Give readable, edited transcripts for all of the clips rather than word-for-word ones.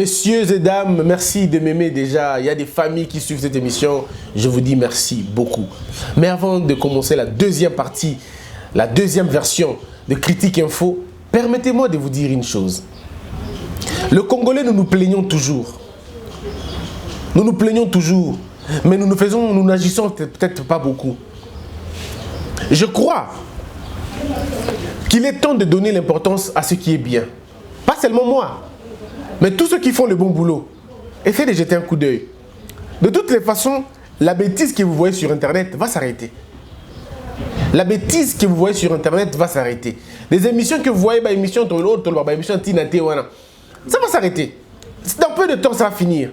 Messieurs et dames, merci de m'aimer déjà. Il y a des familles qui suivent cette émission. Je vous dis merci beaucoup. Mais avant de commencer la deuxième partie, la deuxième version de Critique Info, permettez-moi de vous dire une chose. Le Congolais, nous nous plaignons toujours. Nous nous plaignons toujours. Mais nous n'agissons peut-être pas beaucoup. Je crois qu'il est temps de donner l'importance à ce qui est bien. Pas seulement moi, mais tous ceux qui font le bon boulot. Essayez de jeter un coup d'œil. De toutes les façons, la bêtise que vous voyez sur Internet va s'arrêter. La bêtise que vous voyez sur Internet va s'arrêter. Les émissions que vous voyez, émission Tina, ça va s'arrêter. Dans peu de temps, ça va finir.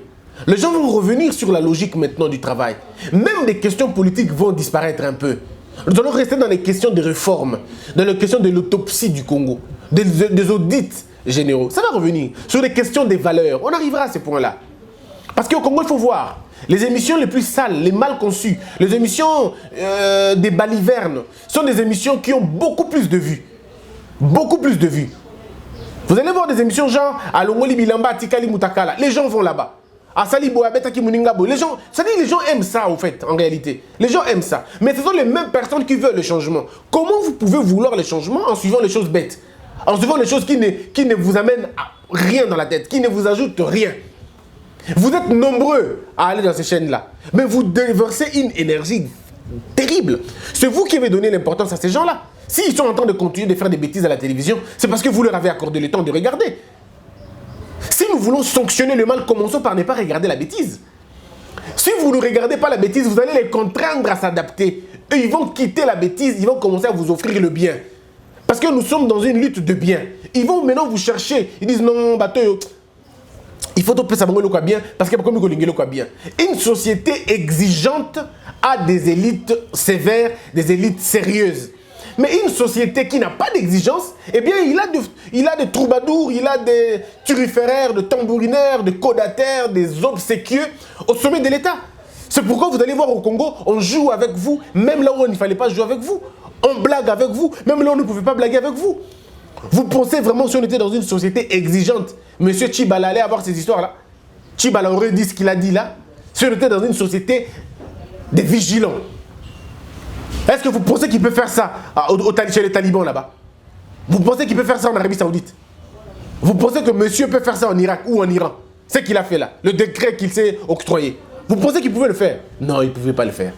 Les gens vont revenir sur la logique maintenant du travail. Même les questions politiques vont disparaître un peu. Nous allons rester dans les questions de réforme, dans les questions de l'autopsie du Congo, des audits généraux. Ça va revenir sur les questions des valeurs. On arrivera à ces points-là. Parce qu'au Congo, il faut voir, les émissions les plus sales, les mal conçues, les émissions des balivernes, sont des émissions qui ont beaucoup plus de vues. Beaucoup plus de vues. Vous allez voir des émissions genre Alongoli Bilamba, Tikali Mutakala. Les gens vont là-bas. Les gens, les gens aiment ça en fait, en réalité. Les gens aiment ça. Mais ce sont les mêmes personnes qui veulent le changement. Comment vous pouvez vouloir le changement en suivant les choses bêtes? En suivant les choses qui ne vous amènent à rien dans la tête, qui ne vous ajoutent rien. Vous êtes nombreux à aller dans ces chaînes-là. Mais vous déversez une énergie terrible. C'est vous qui avez donné l'importance à ces gens-là. S'ils sont en train de continuer de faire des bêtises à la télévision, c'est parce que vous leur avez accordé le temps de regarder. Si nous voulons sanctionner le mal, commençons par ne pas regarder la bêtise. Si vous ne regardez pas la bêtise, vous allez les contraindre à s'adapter. Eux, ils vont quitter la bêtise, ils vont commencer à vous offrir le bien. Parce que nous sommes dans une lutte de bien. Ils vont maintenant vous chercher. Ils disent non, bateau, il faut que ça va bien parce que comme bien. Une société exigeante a des élites sévères, des élites sérieuses. Mais une société qui n'a pas d'exigence, eh bien, il a des troubadours, il a des turiféraires, des tambourineurs, des codataires, des obséquieux au sommet de l'État. C'est pourquoi vous allez voir au Congo, on joue avec vous, même là où il ne fallait pas jouer avec vous. On blague avec vous, même là où on ne pouvait pas blaguer avec vous. Vous pensez vraiment si on était dans une société exigeante, Monsieur Tchibala allait avoir ces histoires-là? Tchibala aurait dit ce qu'il a dit là? Si on était dans une société des vigilants. Est-ce que vous pensez qu'il peut faire ça chez les talibans là-bas? Vous pensez qu'il peut faire ça en Arabie Saoudite? Vous pensez que monsieur peut faire ça en Irak ou en Iran? C'est ce qu'il a fait là, le décret qu'il s'est octroyé. Vous pensez qu'il pouvait le faire? Non, il ne pouvait pas le faire.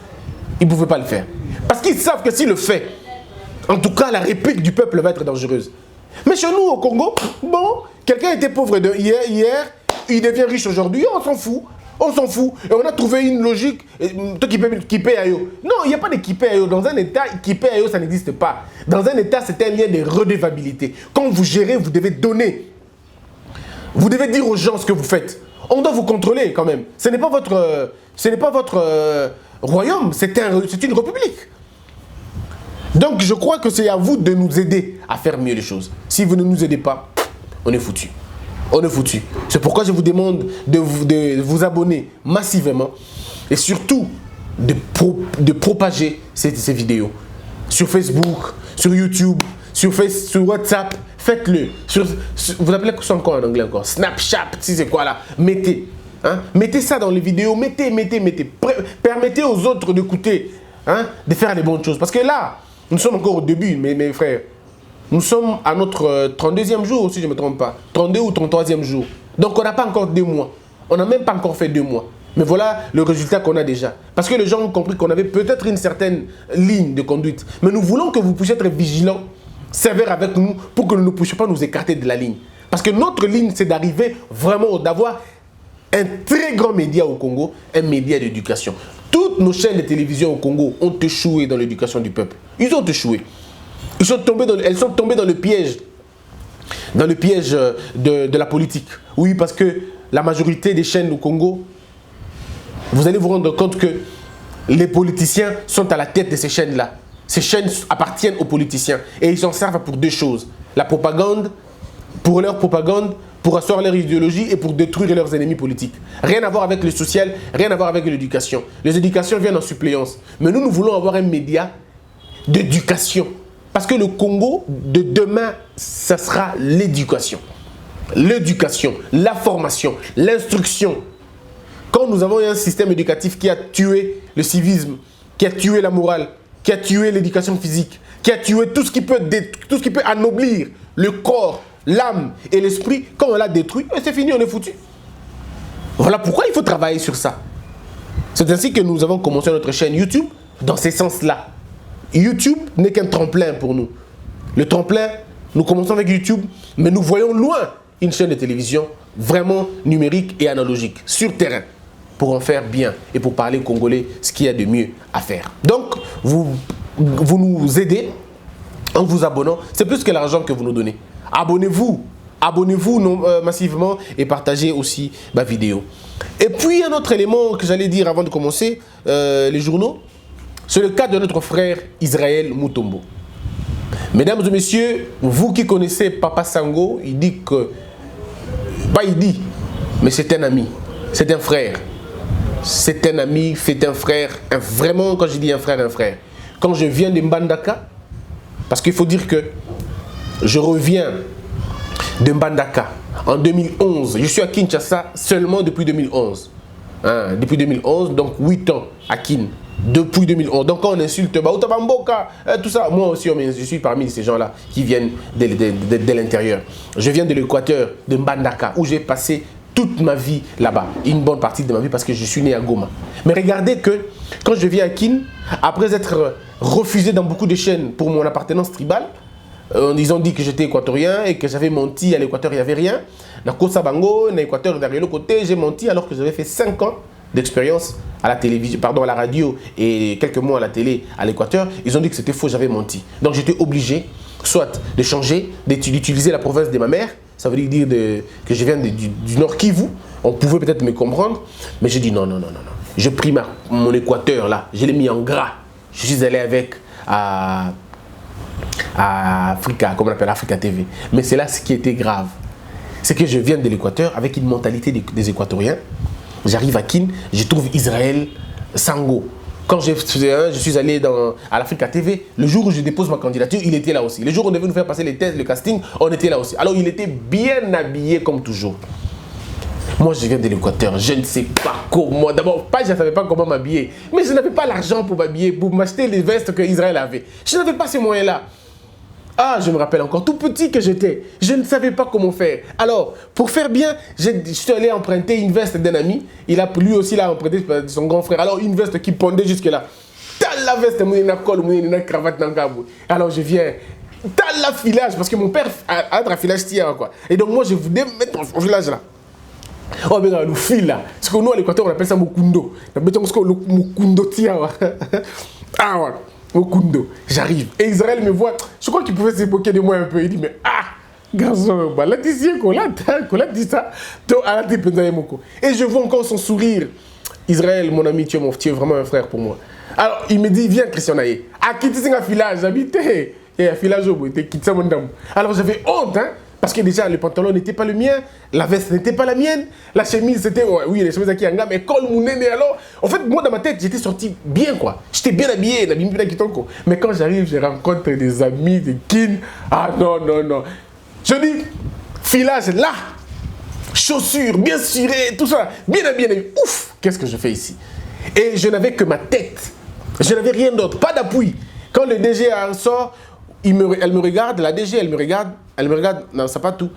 Il ne pouvait pas le faire. Parce qu'ils savent que s'il le fait, en tout cas, la réplique du peuple va être dangereuse. Mais chez nous, au Congo, bon, quelqu'un était pauvre hier, il devient riche aujourd'hui, on s'en fout. On s'en fout. Et on a trouvé une logique qui paye à eux. Non, il n'y a pas de qui paye à eux. Dans un État, qui paye à eux, ça n'existe pas. Dans un État, c'est un lien de redevabilité. Quand vous gérez, vous devez donner. Vous devez dire aux gens ce que vous faites. On doit vous contrôler quand même. Ce n'est pas votre royaume, c'est une république. Donc je crois que c'est à vous de nous aider à faire mieux les choses. Si vous ne nous aidez pas, on est foutu. On est foutu. C'est pourquoi je vous demande de vous abonner massivement et surtout de propager ces vidéos. Sur Facebook, sur YouTube, sur WhatsApp, faites-le. Vous appelez ça encore en anglais encore? Snapchat, si c'est quoi là? Mettez. Hein? Mettez ça dans les vidéos, mettez. Permettez aux autres d'écouter, hein? De faire les bonnes choses. Parce que là, nous sommes encore au début, mes frères. Nous sommes à notre 32e jour, si je ne me trompe pas. 32 ou 33e jour. Donc on n'a pas encore 2 mois. On n'a même pas encore fait 2 mois. Mais voilà le résultat qu'on a déjà. Parce que les gens ont compris qu'on avait peut-être une certaine ligne de conduite. Mais nous voulons que vous puissiez être vigilants, sévères avec nous, pour que nous ne puissions pas nous écarter de la ligne. Parce que notre ligne, c'est d'arriver vraiment, d'avoir un très grand média au Congo, un média d'éducation. Toutes nos chaînes de télévision au Congo ont échoué dans l'éducation du peuple. Ils ont échoué. Elles sont tombées dans le piège de la politique. Oui, parce que la majorité des chaînes au Congo, vous allez vous rendre compte que les politiciens sont à la tête de ces chaînes-là. Ces chaînes appartiennent aux politiciens et ils s'en servent pour 2 choses. La propagande, pour leur propagande, pour asseoir leur idéologie et pour détruire leurs ennemis politiques. Rien à voir avec le social, rien à voir avec l'éducation. Les éducations viennent en suppléance. Mais nous voulons avoir un média d'éducation. Parce que le Congo de demain, ça sera l'éducation. l'éducation, la formation, l'instruction. Quand nous avons un système éducatif qui a tué le civisme, qui a tué la morale, qui a tué l'éducation physique, qui a tué tout ce qui peut anoblir le corps, l'âme et l'esprit, quand on l'a détruit, c'est fini, on est foutu. Voilà pourquoi il faut travailler sur ça. C'est ainsi que nous avons commencé notre chaîne YouTube dans ces sens-là. YouTube n'est qu'un tremplin pour nous. Le tremplin, nous commençons avec YouTube, mais nous voyons loin une chaîne de télévision vraiment numérique et analogique, sur terrain, pour en faire bien et pour parler congolais, ce qu'il y a de mieux à faire. Donc, vous nous aidez en vous abonnant. C'est plus que l'argent que vous nous donnez. Abonnez-vous. Abonnez-vous massivement et partagez aussi ma vidéo. Et puis, un autre élément que j'allais dire avant de commencer les journaux, c'est le cas de notre frère Israël Mutombo. Mesdames et messieurs, vous qui connaissez Papa Sango, il dit que... Pas il dit, mais c'est un ami, c'est un frère. C'est un ami, c'est un frère. Vraiment, quand je dis un frère, Quand je viens de Mbandaka, parce qu'il faut dire que je reviens de Mbandaka en 2011. Je suis à Kinshasa seulement depuis 2011. Hein, depuis 2011, donc 8 ans à Kin. Depuis 2011. Donc quand on insulte Baoutabamboka, tout ça, moi aussi je suis parmi ces gens-là qui viennent de l'intérieur. Je viens de l'Équateur, de Mbandaka, où j'ai passé toute ma vie là-bas. Une bonne partie de ma vie parce que je suis né à Goma. Mais regardez que quand je viens à Kin, après être refusé dans beaucoup de chaînes pour mon appartenance tribale, ils ont dit que j'étais équatorien et que j'avais menti à l'Équateur, il n'y avait rien. Dans Kosabango, dans l'Équateur, derrière le côté, j'ai menti alors que j'avais fait 5 ans d'expérience à la télévision, pardon, à la radio et quelques mois à la télé à l'Équateur. Ils ont dit que c'était faux, j'avais menti. Donc j'étais obligé, soit de changer, d'utiliser la province de ma mère. Ça veut dire que je viens du Nord Kivu. On pouvait peut-être me comprendre, mais j'ai dit non. Je pris mon Équateur là, je l'ai mis en gras. Je suis allé avec à Africa, comme on appelle Africa TV. Mais c'est là ce qui était grave. C'est que je viens de l'Équateur avec une mentalité des Équatoriens. J'arrive à Kin, je trouve Israël Sango. Quand je suis allé à l'Africa TV, le jour où je dépose ma candidature, il était là aussi. Le jour où on devait nous faire passer les tests, le casting, on était là aussi. Alors il était bien habillé comme toujours. Moi, je viens de l'Équateur, je ne sais pas comment. D'abord, je ne savais pas comment m'habiller. Mais je n'avais pas l'argent pour m'habiller, pour m'acheter les vestes qu'Israël avait. Je n'avais pas ces moyens-là. Ah, je me rappelle encore, tout petit que j'étais, je ne savais pas comment faire. Alors, pour faire bien, je suis allé emprunter une veste d'un ami. Lui aussi l'a emprunté de son grand frère. Alors, une veste qui pendait jusque là. T'as la veste, une col, une cravate dans le cabou. Alors, je viens. T'as l'affilage, parce que mon père a un affilage tiers, quoi. Et donc, moi, je voulais mettre mon affilage là. Oh, mais le fil là. Parce que nous, à l'Équateur, on appelle ça Mokundo. On appelle ça Mokundo tiers. Ah, ouais. Okundo, j'arrive. Et Israël me voit. Je crois qu'il pouvait se moquer de moi un peu. Il dit, mais garçon, là, tu sais qu'on l'a dit ça. Et je vois encore son sourire. Israël, mon ami, tu es vraiment un frère pour moi. Alors, il me dit, viens, Christian Naye. Quitte un filage, j'habite. Et un filage, quitte ça, mon dame. Alors, j'avais honte, hein. Parce que déjà, le pantalon n'était pas le mien, la veste n'était pas la mienne, la chemise c'était, oui, les chemises qui en gamme, mais col mounéné alors. En fait, moi dans ma tête, j'étais sorti bien quoi. J'étais bien habillé, mais quand j'arrive, je rencontre des amis de Kin. Ah non. Je dis, filage là, chaussures bien cirées, tout ça, bien habillé. Ouf, qu'est-ce que je fais ici? Et je n'avais que ma tête. Je n'avais rien d'autre, pas d'appui. Quand le DG sort, elle me regarde, la DG, elle me regarde, non, ça pas tout.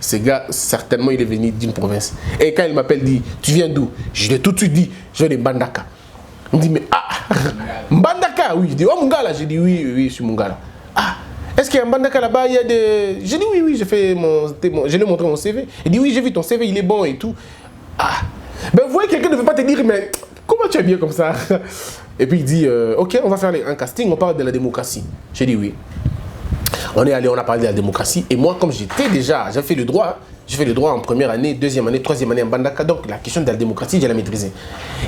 Ce gars, certainement, il est venu d'une province. Et quand il m'appelle, dit, tu viens d'où? Je l'ai tout de suite dit, je viens de Mbandaka. Il me dit, mais Mbandaka, oui. Je dis, oh, Mungala. J'ai dit, oui, je suis Mungala. Est-ce qu'il y a un Mbandaka là-bas? Il y a des... J'ai dit, oui, je lui ai montré mon CV. Il dit, oui, j'ai vu ton CV, il est bon et tout. Ben, vous voyez, quelqu'un ne veut pas te dire, mais comment tu es bien comme ça? Et puis il dit, ok, on va faire un casting, on parle de la démocratie. J'ai dit oui. On est allé, on a parlé de la démocratie. Et moi, comme j'étais déjà, j'ai fait le droit en première année, deuxième année, troisième année en Mbandaka. Donc la question de la démocratie, je la maîtrisais.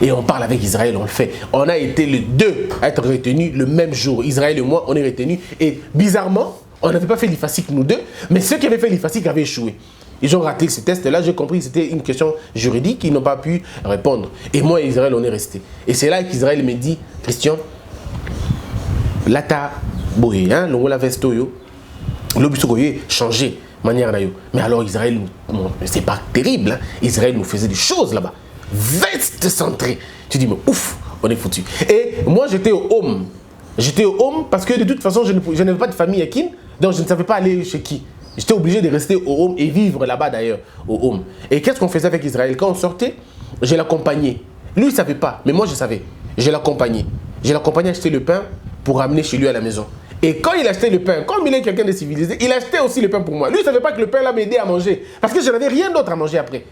Et on parle avec Israël, on le fait. On a été les deux à être retenus le même jour. Israël et moi, on est retenus. Et bizarrement, on n'avait pas fait l'IFASIC nous deux, mais ceux qui avaient fait l'IFASIC avaient échoué. Ils ont raté ce test-là, j'ai compris que c'était une question juridique, ils n'ont pas pu répondre. Et moi et Israël, on est restés. Et c'est là qu'Israël me dit, Christian, là t'as bohé, hein, l'ongo la vestoyo, l'obisukoye, changé. manière nayo. Mais alors Israël, c'est pas terrible, hein? Israël nous faisait des choses là-bas. Veste centré. Tu dis, mais ouf, on est foutu. Et moi, j'étais au home. J'étais au home parce que de toute façon, je n'avais pas de famille à Kin, donc je ne savais pas aller chez qui. J'étais obligé de rester au home et vivre là-bas d'ailleurs, au home. Et qu'est-ce qu'on faisait avec Israël? Quand on sortait, je l'accompagnais. Lui, il ne savait pas, mais moi, je savais. Je l'accompagnais. Je l'accompagnais acheter le pain pour ramener chez lui à la maison. Et quand il achetait le pain, comme il est quelqu'un de civilisé, il achetait aussi le pain pour moi. Lui, il ne savait pas que le pain là m'aidait à manger. Parce que je n'avais rien d'autre à manger après.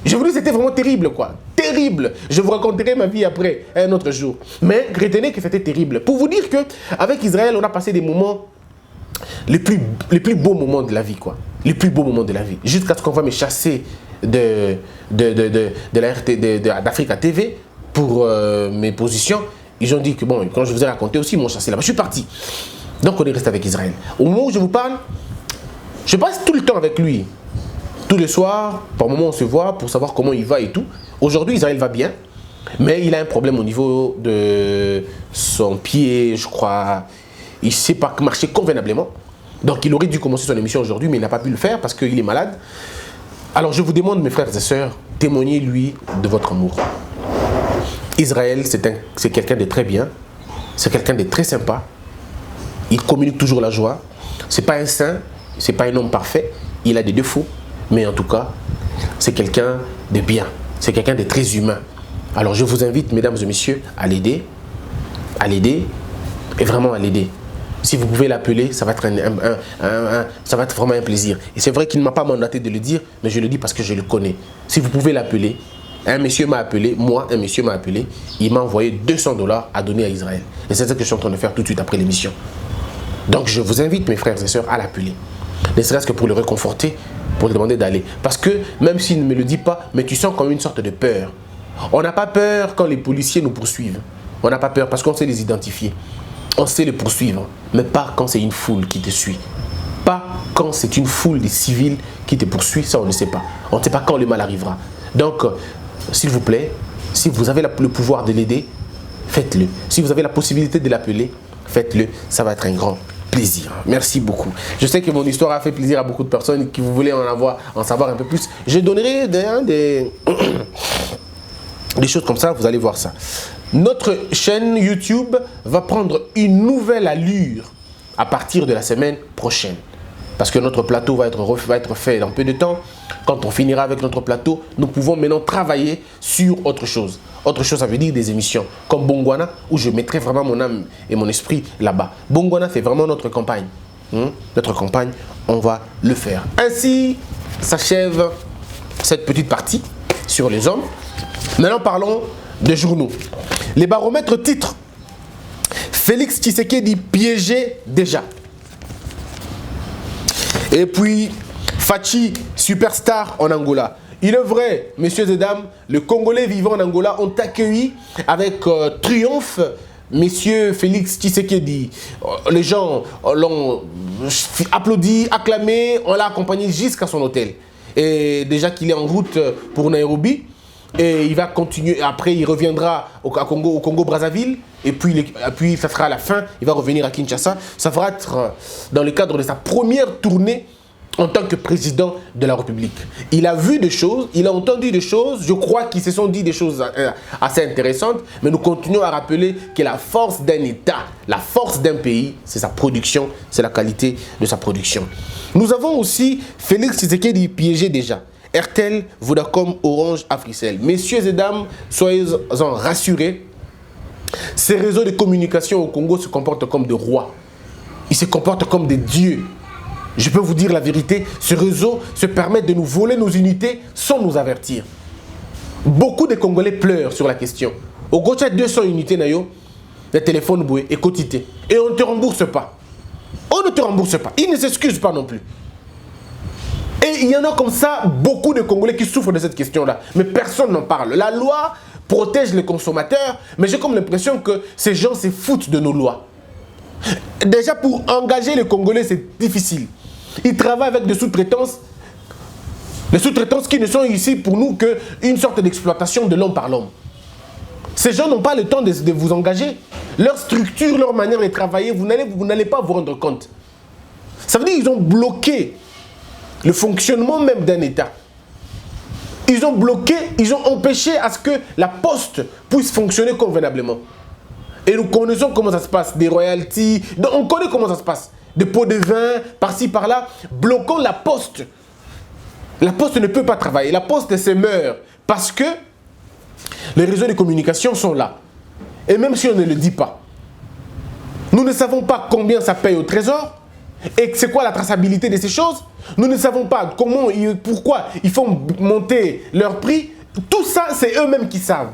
Je vous dis, c'était vraiment terrible, quoi. Terrible. Je vous raconterai ma vie après, un autre jour. Mais retenez que c'était terrible. Pour vous dire qu'avec Israël, on a passé des moments, les plus beaux moments de la vie, quoi. Les plus beaux moments de la vie. Jusqu'à ce qu'on va me chasser d'Africa TV pour mes positions. Ils ont dit que, bon, quand je vous ai raconté aussi, ils m'ont chassé là-bas. Je suis parti. Donc, on est resté avec Israël. Au moment où je vous parle, je passe tout le temps avec lui. Tous les soirs, par moment, on se voit pour savoir comment il va et tout. Aujourd'hui, Israël va bien, mais il a un problème au niveau de son pied, je crois. Il ne sait pas marcher convenablement. Donc, il aurait dû commencer son émission aujourd'hui, mais il n'a pas pu le faire parce qu'il est malade. Alors, je vous demande, mes frères et sœurs, témoignez-lui de votre amour. Israël, c'est quelqu'un de très bien. C'est quelqu'un de très sympa. Il communique toujours la joie. Ce n'est pas un saint, ce n'est pas un homme parfait. Il a des défauts. Mais en tout cas, c'est quelqu'un de bien. C'est quelqu'un de très humain. Alors je vous invite, mesdames et messieurs, à l'aider. À l'aider. Et vraiment à l'aider. Si vous pouvez l'appeler, ça va être ça va être vraiment un plaisir. Et c'est vrai qu'il ne m'a pas mandaté de le dire, mais je le dis parce que je le connais. Si vous pouvez l'appeler, un monsieur m'a appelé, un monsieur m'a appelé, il m'a envoyé 200 $ à donner à Israël. Et c'est ça que je suis en train de faire tout de suite après l'émission. Donc je vous invite, mes frères et sœurs, à l'appeler. Ne serait-ce que pour le réconforter, pour lui demander d'aller. Parce que même s'il ne me le dit pas, mais tu sens comme une sorte de peur. On n'a pas peur quand les policiers nous poursuivent. On n'a pas peur parce qu'on sait les identifier. On sait les poursuivre, mais pas quand c'est une foule qui te suit. Pas quand c'est une foule de civils qui te poursuit, ça on ne sait pas. On ne sait pas quand le mal arrivera. Donc, s'il vous plaît, si vous avez le pouvoir de l'aider, faites-le. Si vous avez la possibilité de l'appeler, faites-le. Ça va être un grand plaisir. Merci beaucoup. Je sais que mon histoire a fait plaisir à beaucoup de personnes qui voulaient en savoir un peu plus. Je donnerai des choses comme ça, vous allez voir ça. Notre chaîne YouTube va prendre une nouvelle allure à partir de la semaine prochaine. Parce que notre plateau va être fait dans peu de temps. Quand on finira avec notre plateau, nous pouvons maintenant travailler sur autre chose. Autre chose, ça veut dire des émissions comme Bongwana, où je mettrai vraiment mon âme et mon esprit là-bas. Bongwana, c'est vraiment notre campagne. Notre campagne, on va le faire. Ainsi s'achève cette petite partie sur les hommes. Maintenant, parlons des journaux. Les baromètres titrent Félix Tshisekedi piégé déjà. Et puis, Fachi, superstar en Angola. Il est vrai, messieurs et dames, les Congolais vivant en Angola ont accueilli avec triomphe Monsieur Félix Tshisekedi. Les gens l'ont applaudi, acclamé, on l'a accompagné jusqu'à son hôtel. Et déjà qu'il est en route pour Nairobi, et il va continuer, après il reviendra au Congo-Brazzaville, et puis ça sera à la fin, il va revenir à Kinshasa. Ça va être dans le cadre de sa première tournée en tant que président de la République. Il a vu des choses, il a entendu des choses, je crois qu'ils se sont dit des choses assez intéressantes, mais nous continuons à rappeler que la force d'un État, la force d'un pays, c'est sa production, c'est la qualité de sa production. Nous avons aussi Félix Tshisekedi piégé déjà. RTL, Vodacom, Orange, Africell. Messieurs et dames, soyez-en rassurés. Ces réseaux de communication au Congo se comportent comme des rois. Ils se comportent comme des dieux. Je peux vous dire la vérité, ce réseau se permet de nous voler nos unités sans nous avertir. Beaucoup de Congolais pleurent sur la question. Au Gocha 200 unités, le téléphone boué et quotité. Et on ne te rembourse pas. On ne te rembourse pas. Ils ne s'excusent pas non plus. Et il y en a comme ça, beaucoup de Congolais qui souffrent de cette question-là. Mais personne n'en parle. La loi protège les consommateurs, mais j'ai comme l'impression que ces gens se foutent de nos lois. Déjà, pour engager les Congolais, c'est difficile. Ils travaillent avec des sous-traitances. Les sous-traitances qui ne sont ici pour nous qu'une sorte d'exploitation de l'homme par l'homme. Ces gens n'ont pas le temps de vous engager. Leur structure, leur manière de travailler, vous n'allez pas vous rendre compte. Ça veut dire qu'ils ont bloqué le fonctionnement même d'un État. Ils ont bloqué, ils ont empêché à ce que la poste puisse fonctionner convenablement. Et nous connaissons comment ça se passe, des royalties, on connaît comment ça se passe. Des pots de vin, par-ci, par-là, bloquant la poste. La poste ne peut pas travailler, la poste se meurt parce que les réseaux de communication sont là. Et même si on ne le dit pas, nous ne savons pas combien ça paye au trésor et c'est quoi la traçabilité de ces choses. Nous ne savons pas comment, pourquoi ils font monter leur prix. Tout ça, c'est eux-mêmes qui savent.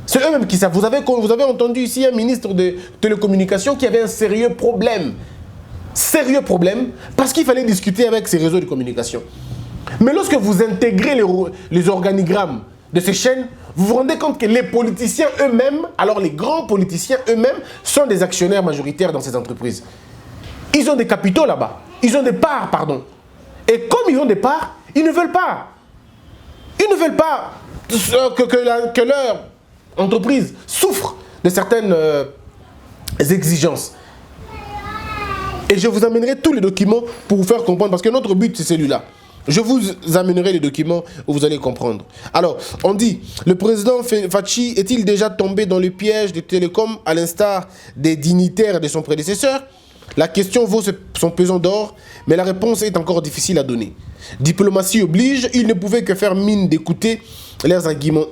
C'est eux-mêmes qui savent. Vous avez entendu ici un ministre de télécommunications qui avait un sérieux problème. Sérieux problème, parce qu'il fallait discuter avec ces réseaux de communication. Mais lorsque vous intégrez les organigrammes de ces chaînes, vous vous rendez compte que les politiciens eux-mêmes, alors les grands politiciens eux-mêmes, sont des actionnaires majoritaires dans ces entreprises. Ils ont des capitaux là-bas. Ils ont des parts, pardon. Et comme ils ont des parts, ils ne veulent pas. Ils ne veulent pas que leur entreprise souffre de certaines exigences. Et je vous amènerai tous les documents pour vous faire comprendre, parce que notre but, c'est celui-là. Je vous amènerai les documents où vous allez comprendre. Alors, on dit, le président Fachi est-il déjà tombé dans le piège des télécoms à l'instar des dignitaires de son prédécesseur? La question vaut son pesant d'or, mais la réponse est encore difficile à donner. Diplomatie oblige, il ne pouvait que faire mine d'écouter leurs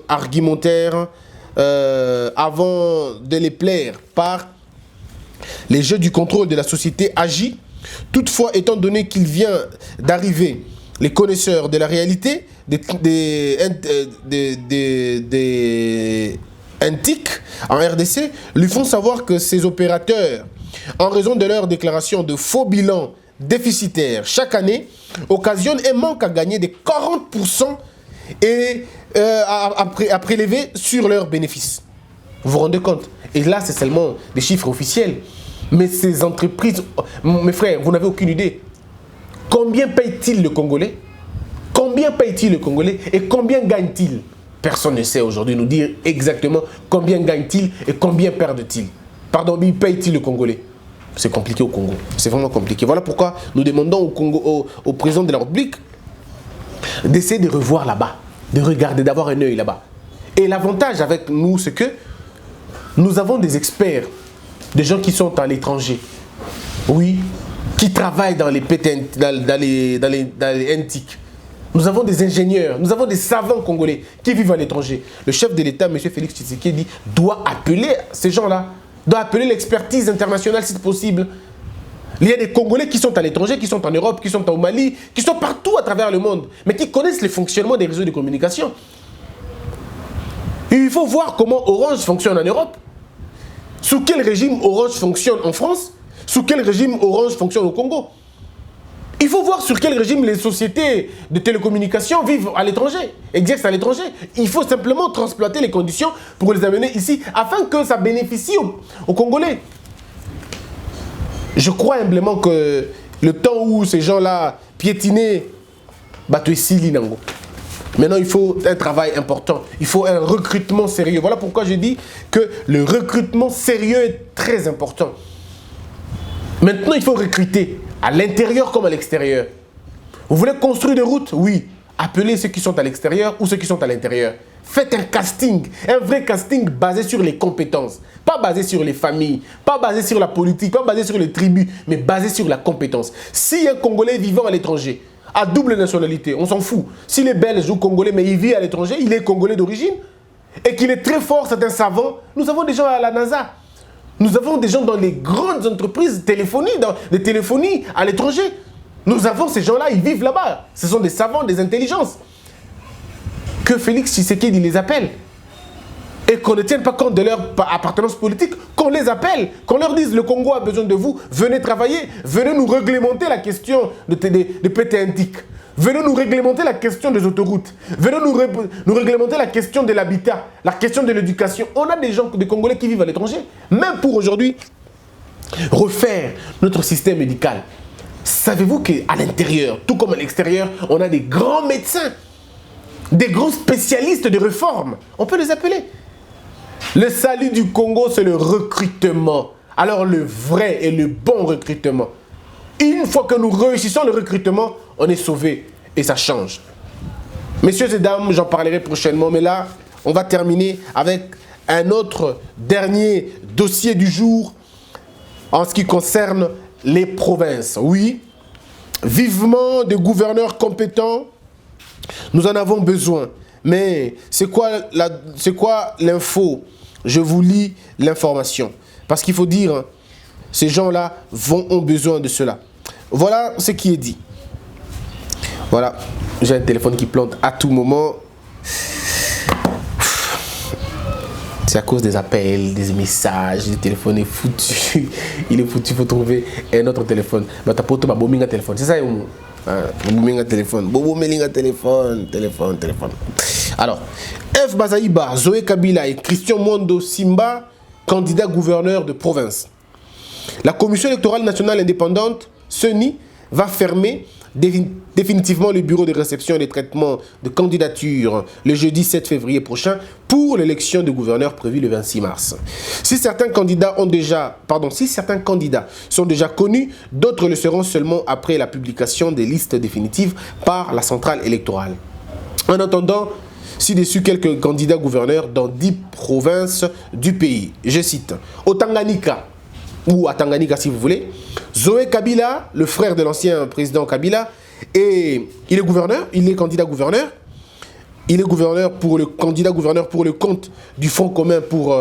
argumentaires avant de les plaire par les jeux du contrôle de la société agit. Toutefois, étant donné qu'il vient d'arriver, les connaisseurs de la réalité des NTIC en RDC lui font savoir que ces opérateurs, en raison de leur déclaration de faux bilan déficitaire chaque année, occasionnent un manque à gagner de 40% et à prélever sur leurs bénéfices. Vous vous rendez compte? Et là, c'est seulement des chiffres officiels. Mais ces entreprises, mes frères, vous n'avez aucune idée. Combien paye-t-il le Congolais? Combien paye-t-il le Congolais? Et combien gagne-t-il? Personne ne sait aujourd'hui nous dire exactement combien gagne-t-il et combien perd-il. Pardon, paye-t-il le Congolais? C'est compliqué au Congo. C'est vraiment compliqué. Voilà pourquoi nous demandons au président de la République d'essayer de revoir là-bas, de regarder, d'avoir un œil là-bas. Et l'avantage avec nous, c'est que nous avons des experts, des gens qui sont à l'étranger, oui, qui travaillent dans les NTIC. Nous avons des ingénieurs, nous avons des savants congolais qui vivent à l'étranger. Le chef de l'État, M. Félix Tshisekedi, doit appeler ces gens-là, doit appeler l'expertise internationale si c'est possible. Il y a des Congolais qui sont à l'étranger, qui sont en Europe, qui sont au Mali, qui sont partout à travers le monde, mais qui connaissent le fonctionnement des réseaux de communication. Et il faut voir comment Orange fonctionne en Europe. Sous quel régime Orange fonctionne en France? Sous quel régime Orange fonctionne au Congo? Il faut voir sur quel régime les sociétés de télécommunications vivent à l'étranger, exercent à l'étranger. Il faut simplement transplanter les conditions pour les amener ici, afin que ça bénéficie aux Congolais. Je crois humblement que le temps où ces gens-là piétinaient, maintenant, il faut un travail important. Il faut un recrutement sérieux. Voilà pourquoi je dis que le recrutement sérieux est très important. Maintenant, il faut recruter à l'intérieur comme à l'extérieur. Vous voulez construire des routes? Oui. Appelez ceux qui sont à l'extérieur ou ceux qui sont à l'intérieur. Faites un casting, un vrai casting basé sur les compétences. Pas basé sur les familles, pas basé sur la politique, pas basé sur les tribus, mais basé sur la compétence. Si un Congolais vivant à l'étranger, à double nationalité, on s'en fout. S'il est belge ou congolais, mais il vit à l'étranger, il est congolais d'origine, et qu'il est très fort, c'est un savant, nous avons des gens à la NASA. Nous avons des gens dans les grandes entreprises de téléphonie à l'étranger. Nous avons ces gens-là, ils vivent là-bas. Ce sont des savants, des intelligences. Que Félix Tshisekedi les appelle. Et qu'on ne tienne pas compte de leur appartenance politique, qu'on les appelle, qu'on leur dise le Congo a besoin de vous, venez travailler, venez nous réglementer la question de PTNTIC. Venez nous réglementer la question des autoroutes. Venez nous réglementer la question de l'habitat, la question de l'éducation. On a des gens, des Congolais qui vivent à l'étranger. Même pour aujourd'hui, refaire notre système médical. Savez-vous qu'à l'intérieur, tout comme à l'extérieur, on a des grands médecins, des grands spécialistes de réforme. On peut les appeler. Le salut du Congo, c'est le recrutement. Alors le vrai et le bon recrutement. Une fois que nous réussissons le recrutement, on est sauvé et ça change. Messieurs et dames, j'en parlerai prochainement, mais là, on va terminer avec un autre dernier dossier du jour en ce qui concerne les provinces. Oui, vivement des gouverneurs compétents, nous en avons besoin. Mais c'est quoi l'info? Je vous lis l'information. Parce qu'il faut dire, ces gens-là ont besoin de cela. Voilà ce qui est dit. Voilà, j'ai un téléphone qui plante à tout moment. C'est à cause des appels, des messages, le téléphone est foutu. Il est foutu, il faut trouver un autre téléphone. Mais t'as pas un téléphone. C'est ça, téléphone. Alors, F. Bazaïba, Zoé Kabila et Christian Mondo Simba, candidats gouverneurs de province. La Commission électorale nationale indépendante, CENI, va fermer définitivement le bureau de réception et de traitement de candidature le jeudi 7 février prochain pour l'élection de gouverneur prévue le 26 mars. Si certains candidats sont déjà connus, d'autres le seront seulement après la publication des listes définitives par la centrale électorale. En attendant, ci-dessus quelques candidats gouverneurs dans 10 provinces du pays. Je cite, au Tanganyika, ou à Tanganyika si vous voulez, Zoé Kabila, le frère de l'ancien président Kabila, et il est gouverneur, il est candidat gouverneur. Il est candidat gouverneur pour le compte du Fonds commun pour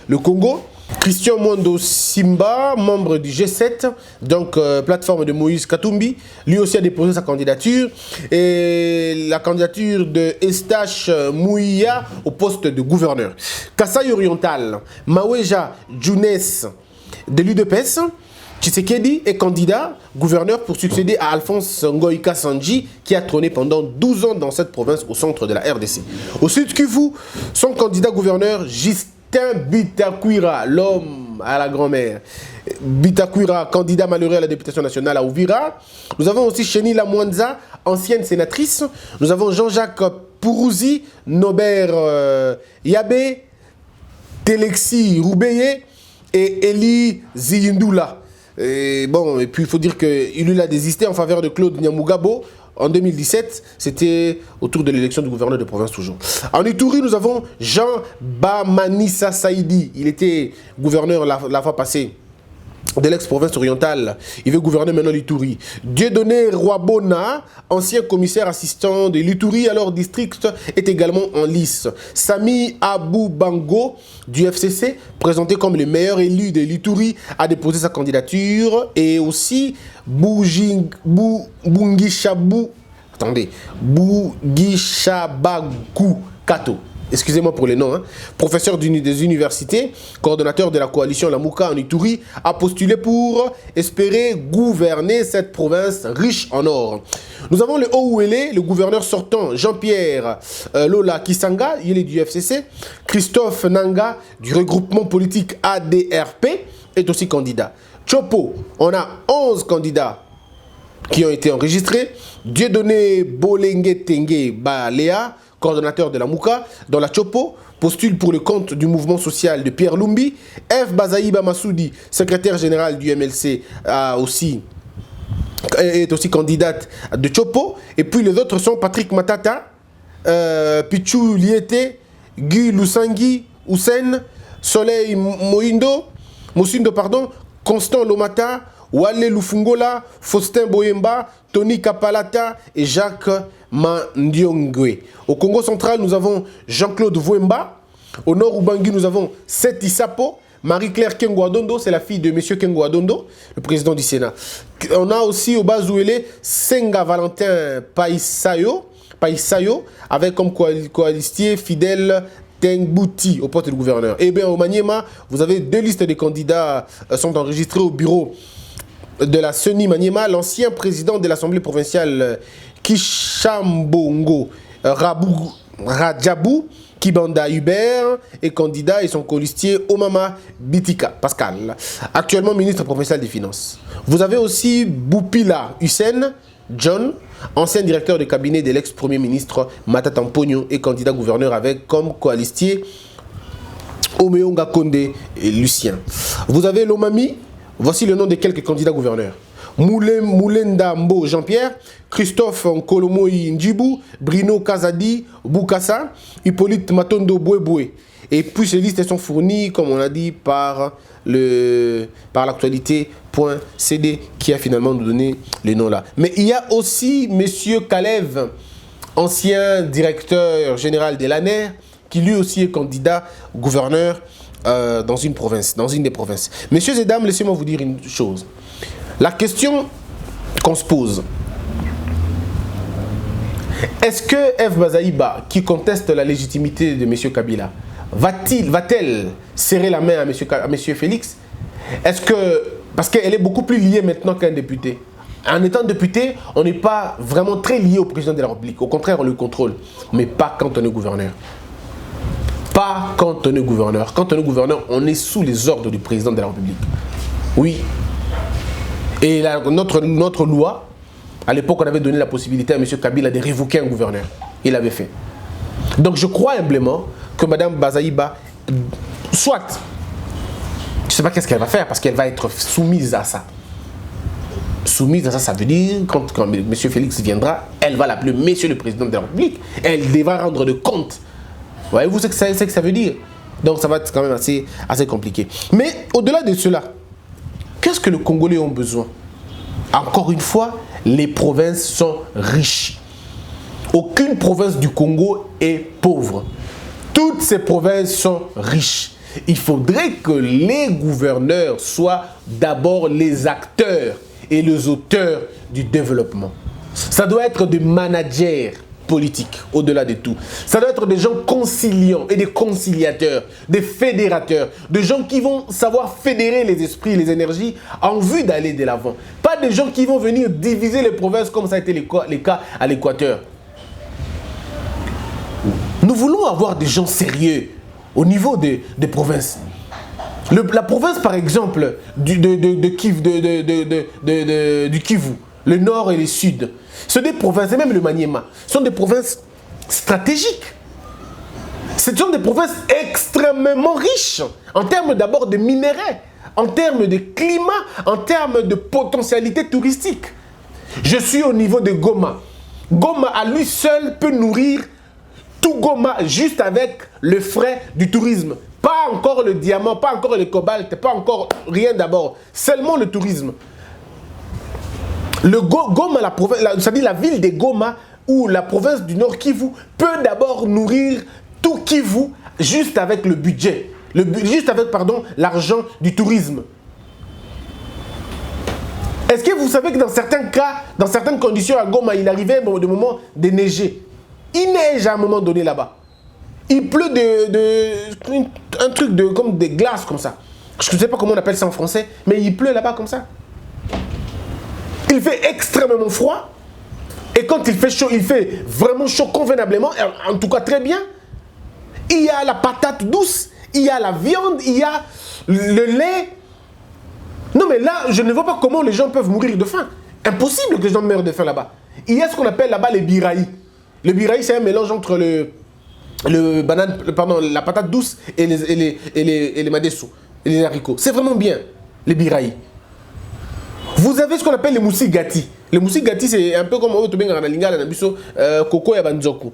le Congo. Christian Mondo Simba, membre du G7, donc plateforme de Moïse Katumbi, lui aussi a déposé sa candidature. Et la candidature de Estache Mouya au poste de gouverneur. Kasaï Oriental, Maweja Djounès de l'UDPS, Tshisekedi est candidat gouverneur pour succéder à Alphonse Ngoïka Sandji qui a trôné pendant 12 ans dans cette province au centre de la RDC. Au Sud Kivu, son candidat gouverneur Justin Bitakwira, l'homme à la grand-mère. Bitakwira, candidat malheureux à la députation nationale à Ouvira. Nous avons aussi Chenila Mwanza, ancienne sénatrice. Nous avons Jean-Jacques Pourouzi, Nobert Yabé, Telexi Roubeye et Eli Ziyindula. Et puis il faut dire qu'il a désisté en faveur de Claude Nyamugabo en 2017. C'était autour de l'élection du gouverneur de province toujours. En Ituri, nous avons Jean Bamanissa Saïdi. Il était gouverneur la fois passée de l'ex-province orientale. Il veut gouverner maintenant l'Ituri. Dieudonné Rwabona, ancien commissaire assistant de l'Ituri, alors district, est également en lice. Sami Abou Bango, du FCC, présenté comme le meilleur élu de l'Ituri, a déposé sa candidature. Et aussi Bungishabaku Kato. Excusez-moi pour les noms, hein. Professeur des universités, coordonnateur de la coalition Lamouka en Ituri, a postulé pour espérer gouverner cette province riche en or. Nous avons le Haut-Ouélé, le gouverneur sortant Jean-Pierre Lola Kisanga, il est du FCC. Christophe Nanga, du regroupement politique ADRP, est aussi candidat. Chopo, on a 11 candidats qui ont été enregistrés. Dieudonné Bolenge Tengue Balea, coordonnateur de la Mouka, dans la Chopo, postule pour le compte du mouvement social de Pierre Lumbi. F. Bazaïba Massoudi, secrétaire général du MLC, est aussi candidate de Chopo. Et puis les autres sont Patrick Matata, Pichou Liete, Guy Lusangi, Hussein, Soleil Mosindo, Constant Lomata, Wale Lufungola, Faustin Boyemba, Tony Kapalata et Jacques Mandiongwe. Au Congo central, nous avons Jean-Claude Vouemba. Au nord Ubangi, nous avons Seti Sapo. Marie-Claire Kengouadondo, c'est la fille de M. Kengouadondo, le président du Sénat. On a aussi au Bazouélé Senga Valentin Paisayo, avec comme coalistier Fidèle Tengbouti au poste de gouverneur. Et bien au Maniema, vous avez 2 listes de candidats sont enregistrés au bureau de la CENI Maniema. L'ancien président de l'Assemblée provinciale Kishambongo Radjabou Kibanda Hubert est candidat et son colistier Omama Bitika Pascal, actuellement ministre provincial des Finances. Vous avez aussi Boupila Hussein John, ancien directeur de cabinet de l'ex-premier ministre Matata Mpogno et candidat gouverneur avec comme coalistier Omeonga Konde et Lucien. Vous avez Lomami, voici le nom de quelques candidats gouverneurs. Moulenda Mbo Jean-Pierre, Christophe Nkolomoyi Ndjibou, Bruno Kazadi Boukassa, Hippolyte Matondo Bouéboué. Et puis ces listes sont fournies, comme on a dit, par l'actualité.cd qui a finalement nous donné les noms là. Mais il y a aussi M. Kalev, ancien directeur général de l'ANER, qui lui aussi est candidat gouverneur dans une des provinces. Messieurs et dames, laissez-moi vous dire une chose. La question qu'on se pose, est-ce que F. Bazaïba, qui conteste la légitimité de M. Kabila, va-t-elle serrer la main à M. Félix? Est-ce que, parce qu'elle est beaucoup plus liée maintenant qu'un député. En étant député, on n'est pas vraiment très lié au président de la République. Au contraire, on le contrôle. Mais pas quand on est gouverneur. Pas quand on est gouverneur. Quand on est gouverneur, on est sous les ordres du président de la République. Oui. Et notre loi, à l'époque, on avait donné la possibilité à M. Kabila de révoquer un gouverneur. Il l'avait fait. Donc je crois humblement que Mme Bazaïba, soit, je ne sais pas qu'est-ce qu'elle va faire, parce qu'elle va être soumise à ça. Soumise à ça, ça veut dire, quand M. Félix viendra, elle va l'appeler Monsieur le Président de la République. Elle devra rendre de compte. Voyez-vous ce que ça veut dire? Donc ça va être quand même assez compliqué. Mais au-delà de cela, qu'est-ce que les Congolais ont besoin? Encore une fois, les provinces sont riches. Aucune province du Congo est pauvre. Toutes ces provinces sont riches. Il faudrait que les gouverneurs soient d'abord les acteurs et les auteurs du développement. Ça doit être des managers politiques, au-delà de tout. Ça doit être des gens conciliants et des conciliateurs, des fédérateurs, des gens qui vont savoir fédérer les esprits, les énergies en vue d'aller de l'avant. Pas des gens qui vont venir diviser les provinces comme ça a été le cas à l'Équateur. Nous voulons avoir des gens sérieux au niveau des provinces. La province, par exemple, du Kivu, le nord et le sud, sont des provinces, et même le Maniema, sont des provinces stratégiques. Ce sont des provinces extrêmement riches, en termes d'abord de minéraux, en termes de climat, en termes de potentialité touristique. Je suis au niveau de Goma. Goma, à lui seul, peut nourrir tout Goma juste avec le frais du tourisme. Pas encore le diamant, pas encore le cobalt, pas encore rien d'abord. Seulement le tourisme. Le Goma, c'est-à-dire la ville de Goma ou la province du Nord Kivu peut d'abord nourrir tout Kivu juste avec le budget. Juste avec, pardon, l'argent du tourisme. Est-ce que vous savez que dans certains cas, dans certaines conditions à Goma, il arrivait au moment de neiger. Il neige à un moment donné là-bas. Il pleut un truc comme des glaces comme ça. Je ne sais pas comment on appelle ça en français, mais il pleut là-bas comme ça. Il fait extrêmement froid. Et quand il fait chaud, il fait vraiment chaud convenablement, en tout cas très bien. Il y a la patate douce, il y a la viande, il y a le lait. Non mais là, je ne vois pas comment les gens peuvent mourir de faim. Impossible que les gens meurent de faim là-bas. Il y a ce qu'on appelle là-bas les biraïs. Le biraï, c'est un mélange entre la patate douce et les madessous, et les haricots. C'est vraiment bien, les biraïs. Vous avez ce qu'on appelle les moussigati. Les moussigati, c'est un peu comme Koko et Banzoku.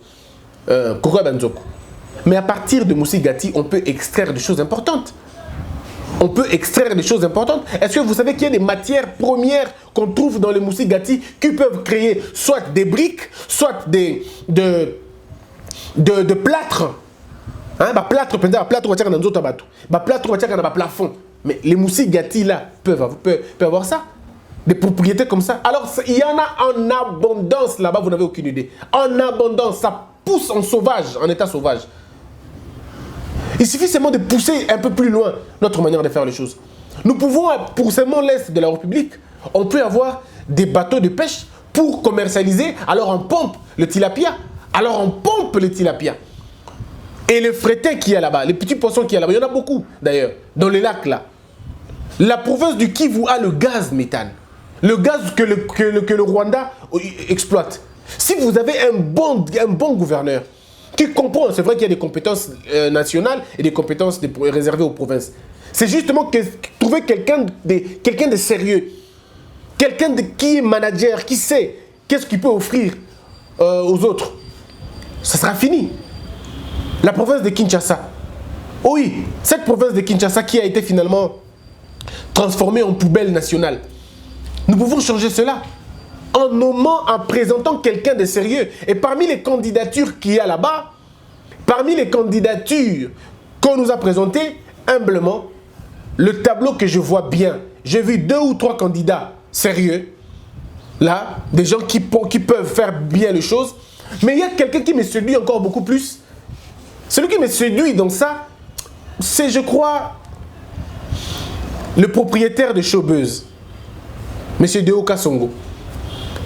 Mais à partir de moussigati, on peut extraire des choses importantes. Est-ce que vous savez qu'il y a des matières premières qu'on trouve dans les moussigati qui peuvent créer soit des briques, soit de plâtre. Hein, plâtre, plafond. Mais les moussigati là peuvent avoir ça. Des propriétés comme ça. Alors, il y en a en abondance là-bas, vous n'avez aucune idée. En abondance, ça pousse en sauvage, en état sauvage. Il suffit seulement de pousser un peu plus loin notre manière de faire les choses. Nous pouvons, pour seulement l'Est de la République, on peut avoir des bateaux de pêche pour commercialiser. Alors, on pompe le tilapia. Et le fretin qu'il y a là-bas, les petits poissons qu'il y a là-bas, il y en a beaucoup d'ailleurs, dans les lacs là. La province du Kivu a le gaz méthane. Le gaz que le Rwanda exploite. Si vous avez un bon gouverneur qui comprend, c'est vrai qu'il y a des compétences nationales et des compétences réservées aux provinces. C'est justement trouver quelqu'un de sérieux Quelqu'un qui est manager, qui sait qu'est-ce qu'il peut offrir aux autres. Ça sera fini. La province de Kinshasa. Oui, cette province de Kinshasa qui a été finalement transformée en poubelle nationale. Nous pouvons changer cela en nommant, en présentant quelqu'un de sérieux. Et parmi les candidatures qu'il y a là-bas, parmi les candidatures qu'on nous a présentées, humblement, le tableau que je vois bien, j'ai vu 2 ou 3 candidats sérieux, là, des gens qui peuvent faire bien les choses, mais il y a quelqu'un qui me séduit encore beaucoup plus. Celui qui me séduit dans ça, c'est, je crois, le propriétaire de Showbuzz, M. Deo Kasongo.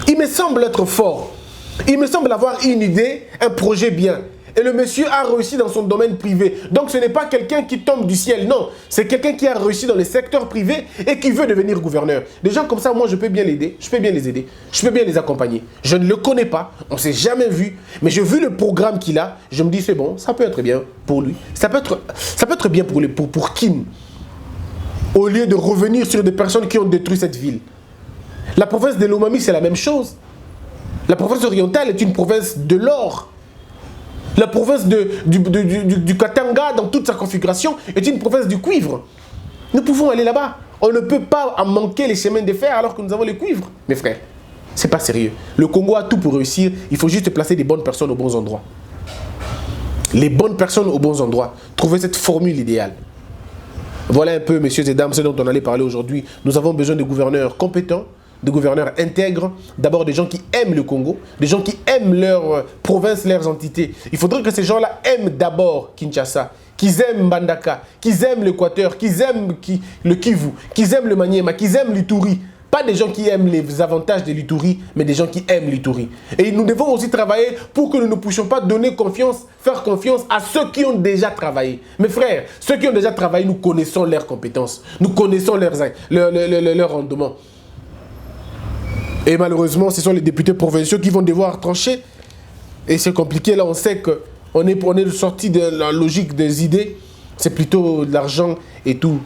Il me semble être fort. Il me semble avoir une idée, un projet bien. Et le monsieur a réussi dans son domaine privé. Donc ce n'est pas quelqu'un qui tombe du ciel, non. C'est quelqu'un qui a réussi dans le secteur privé et qui veut devenir gouverneur. Des gens comme ça, moi je peux bien l'aider, je peux bien les aider, je peux bien les accompagner. Je ne le connais pas, on ne s'est jamais vu, mais j'ai vu le programme qu'il a, je me dis c'est bon, ça peut être bien pour lui. Ça peut être bien pour Kim. Au lieu de revenir sur des personnes qui ont détruit cette ville. La province de Lomami, c'est la même chose. La province orientale est une province de l'or. La province du Katanga, dans toute sa configuration, est une province du cuivre. Nous pouvons aller là-bas. On ne peut pas en manquer les chemins de fer alors que nous avons le cuivre. Mes frères, c'est pas sérieux. Le Congo a tout pour réussir. Il faut juste placer des bonnes personnes aux bons endroits. Les bonnes personnes aux bons endroits. Trouver cette formule idéale. Voilà un peu, messieurs et dames, ce dont on allait parler aujourd'hui. Nous avons besoin de gouverneurs compétents, de gouverneurs intègres, d'abord des gens qui aiment le Congo, des gens qui aiment leur province, leurs entités. Il faudrait que ces gens-là aiment d'abord Kinshasa, qu'ils aiment Mbandaka, qu'ils aiment l'Équateur, qu'ils aiment le Kivu, qu'ils aiment le Maniema, qu'ils aiment l'Ituri. Pas des gens qui aiment les avantages de l'Ituri, mais des gens qui aiment l'Ituri. Et nous devons aussi travailler pour que nous ne puissions pas donner confiance, faire confiance à ceux qui ont déjà travaillé. Mes frères, ceux qui ont déjà travaillé, nous connaissons leurs compétences, nous connaissons leur rendement. Et malheureusement, ce sont les députés provinciaux qui vont devoir trancher. Et c'est compliqué. Là, on sait qu'on est sorti de la logique des idées. C'est plutôt de l'argent et tout.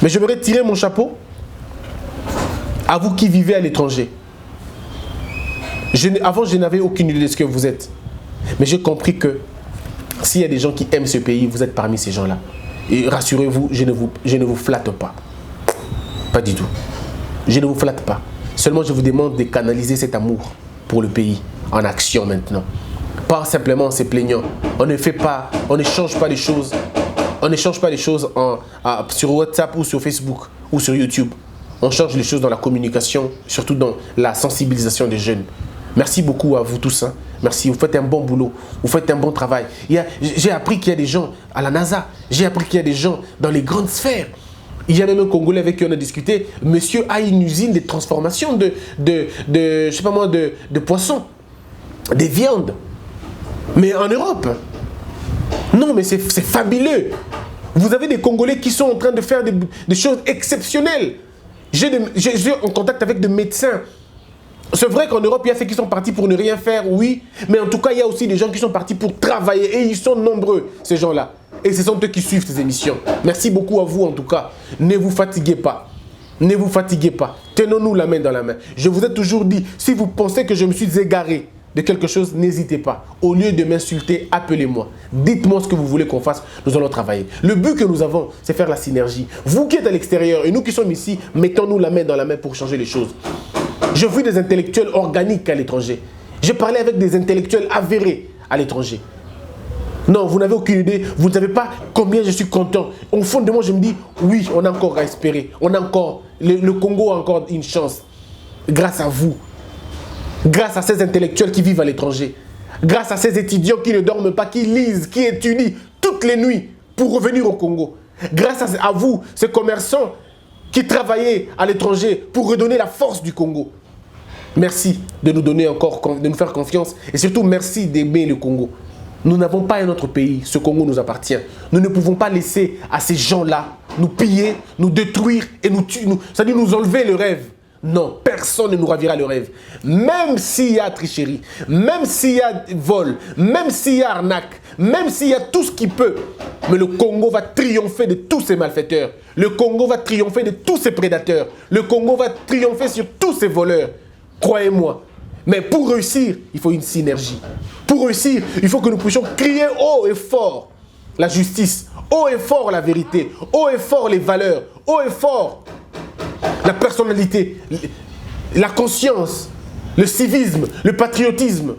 Mais je voudrais tirer mon chapeau à vous qui vivez à l'étranger. Avant, je n'avais aucune idée de ce que vous êtes. Mais j'ai compris que s'il y a des gens qui aiment ce pays, vous êtes parmi ces gens-là. Et rassurez-vous, je ne vous flatte pas. Pas du tout. Je ne vous flatte pas. Seulement, je vous demande de canaliser cet amour pour le pays en action maintenant. Pas simplement en se plaignant. On ne change pas les choses. On ne change pas les choses sur WhatsApp ou sur Facebook ou sur YouTube. On change les choses dans la communication, surtout dans la sensibilisation des jeunes. Merci beaucoup à vous tous. Hein. Merci, vous faites un bon boulot. Vous faites un bon travail. J'ai appris qu'il y a des gens à la NASA. J'ai appris qu'il y a des gens dans les grandes sphères. Il y a même un Congolais avec qui on a discuté. Monsieur a une usine de transformation je sais pas moi, de poissons, des viandes. Mais en Europe. Non, mais c'est fabuleux. Vous avez des Congolais qui sont en train de faire des choses exceptionnelles. J'ai en contact avec des médecins. C'est vrai qu'en Europe, il y a ceux qui sont partis pour ne rien faire, oui. Mais en tout cas, il y a aussi des gens qui sont partis pour travailler. Et ils sont nombreux, ces gens-là. Et ce sont eux qui suivent ces émissions. Merci beaucoup à vous en tout cas. Ne vous fatiguez pas. Ne vous fatiguez pas. Tenons-nous la main dans la main. Je vous ai toujours dit, si vous pensez que je me suis égaré de quelque chose, n'hésitez pas. Au lieu de m'insulter, appelez-moi. Dites-moi ce que vous voulez qu'on fasse. Nous allons travailler. Le but que nous avons, c'est faire la synergie. Vous qui êtes à l'extérieur et nous qui sommes ici, mettons-nous la main dans la main pour changer les choses. Je vis des intellectuels organiques à l'étranger. J'ai parlé avec des intellectuels avérés à l'étranger. Non, vous n'avez aucune idée, vous ne savez pas combien je suis content. Au fond de moi, je me dis, oui, on a encore à espérer. On a encore, le Congo a encore une chance. Grâce à vous. Grâce à ces intellectuels qui vivent à l'étranger. Grâce à ces étudiants qui ne dorment pas, qui lisent, qui étudient toutes les nuits pour revenir au Congo. Grâce à vous, ces commerçants qui travaillaient à l'étranger pour redonner la force du Congo. Merci de nous donner encore, de nous faire confiance. Et surtout, merci d'aimer le Congo. Nous n'avons pas un autre pays, ce Congo nous appartient. Nous ne pouvons pas laisser à ces gens-là nous piller, nous détruire et nous tuer, c'est-à-dire nous enlever le rêve. Non, personne ne nous ravira le rêve. Même s'il y a tricherie, même s'il y a vol, même s'il y a arnaque, même s'il y a tout ce qui peut. Mais le Congo va triompher de tous ces malfaiteurs. Le Congo va triompher de tous ces prédateurs. Le Congo va triompher sur tous ces voleurs. Croyez-moi. Mais pour réussir, il faut une synergie. Pour réussir, il faut que nous puissions crier haut et fort la justice, haut et fort la vérité, haut et fort les valeurs, haut et fort la personnalité, la conscience, le civisme, le patriotisme.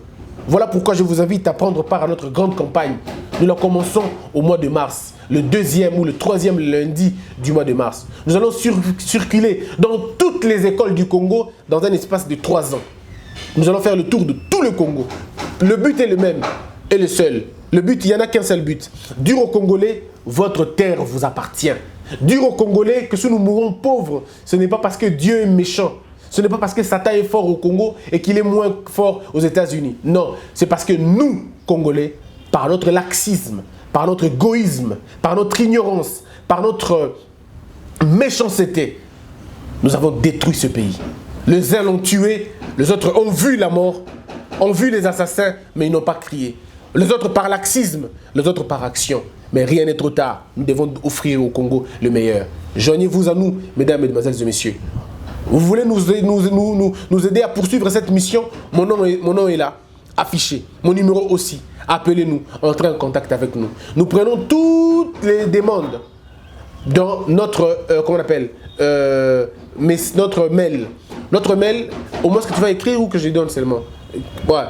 Voilà pourquoi je vous invite à prendre part à notre grande campagne. Nous la commençons au mois de mars, le 2e ou le 3e lundi du mois de mars. Nous allons circuler dans toutes les écoles du Congo dans un espace de 3 ans. Nous allons faire le tour de tout le Congo. Le but est le même et le seul. Le but, il n'y en a qu'un seul but. Dire aux Congolais, votre terre vous appartient. Dire aux Congolais que si nous mourons pauvres, ce n'est pas parce que Dieu est méchant. Ce n'est pas parce que Satan est fort au Congo et qu'il est moins fort aux États-Unis. Non, c'est parce que nous, Congolais, par notre laxisme, par notre égoïsme, par notre ignorance, par notre méchanceté, nous avons détruit ce pays. Les uns l'ont tué, les autres ont vu la mort, ont vu les assassins, mais ils n'ont pas crié. Les autres par laxisme, les autres par action. Mais rien n'est trop tard. Nous devons offrir au Congo le meilleur. Joignez-vous à nous, mesdames, mesdemoiselles et messieurs. Vous voulez nous aider à poursuivre cette mission? Mon nom est là, affiché. Mon numéro aussi. Appelez-nous, entrez en contact avec nous. Nous prenons toutes les demandes dans notre, comment on appelle, notre mail. Notre mail, au moins ce que tu vas écrire ou que je donne seulement. Ouais.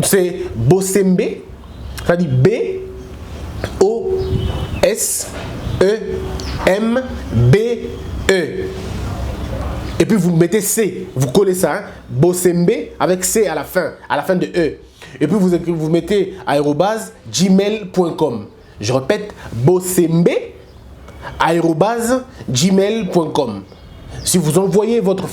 C'est Bosembe, c'est-à-dire B-O-S-E-M-B-E. Et puis vous mettez C, vous collez ça, hein? Bosembe avec C à la fin de E. Et puis vous mettez @gmail.com. Je répète, bosembe @gmail.com. Si vous envoyez votre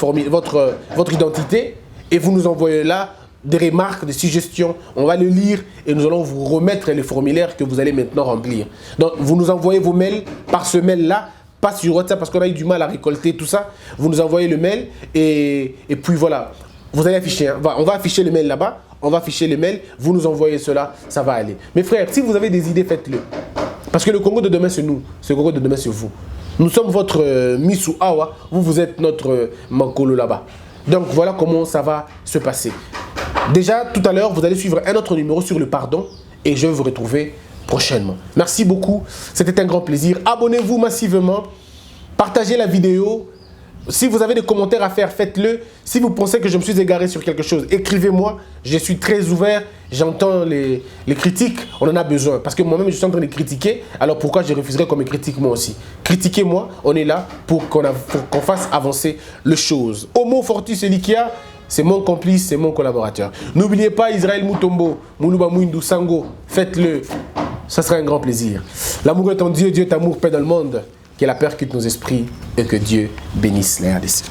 identité et vous nous envoyez là des remarques, des suggestions, on va le lire et nous allons vous remettre les formulaires que vous allez maintenant remplir. Donc vous nous envoyez vos mails par ce mail-là, pas sur WhatsApp parce qu'on a eu du mal à récolter tout ça. Vous nous envoyez le mail et puis voilà, vous allez afficher. Hein. On va afficher le mail là-bas, on va afficher le mail, vous nous envoyez cela, ça va aller. Mes frères, si vous avez des idées, faites-le. Parce que le Congo de demain, c'est nous. Le Congo de demain, c'est vous. Nous sommes votre Missou Awa, vous êtes notre Mankolo là-bas. Donc voilà comment ça va se passer. Déjà, tout à l'heure, vous allez suivre un autre numéro sur le pardon et je vais vous retrouver prochainement. Merci beaucoup, c'était un grand plaisir. Abonnez-vous massivement, partagez la vidéo. Si vous avez des commentaires à faire, faites-le. Si vous pensez que je me suis égaré sur quelque chose, écrivez-moi. Je suis très ouvert. J'entends les critiques. On en a besoin. Parce que moi-même, je suis en train de critiquer. Alors pourquoi je refuserais qu'on me critique moi aussi? Critiquez-moi. On est là pour qu'on fasse avancer les choses. Homo Fortis Elikia, c'est mon complice, c'est mon collaborateur. N'oubliez pas Israël Mutombo, Moulouba Mouindou Sango. Faites-le. Ça sera un grand plaisir. L'amour est en Dieu. Dieu est amour, paix dans le monde. Que la paix quitte nos esprits et que Dieu bénisse les RDC.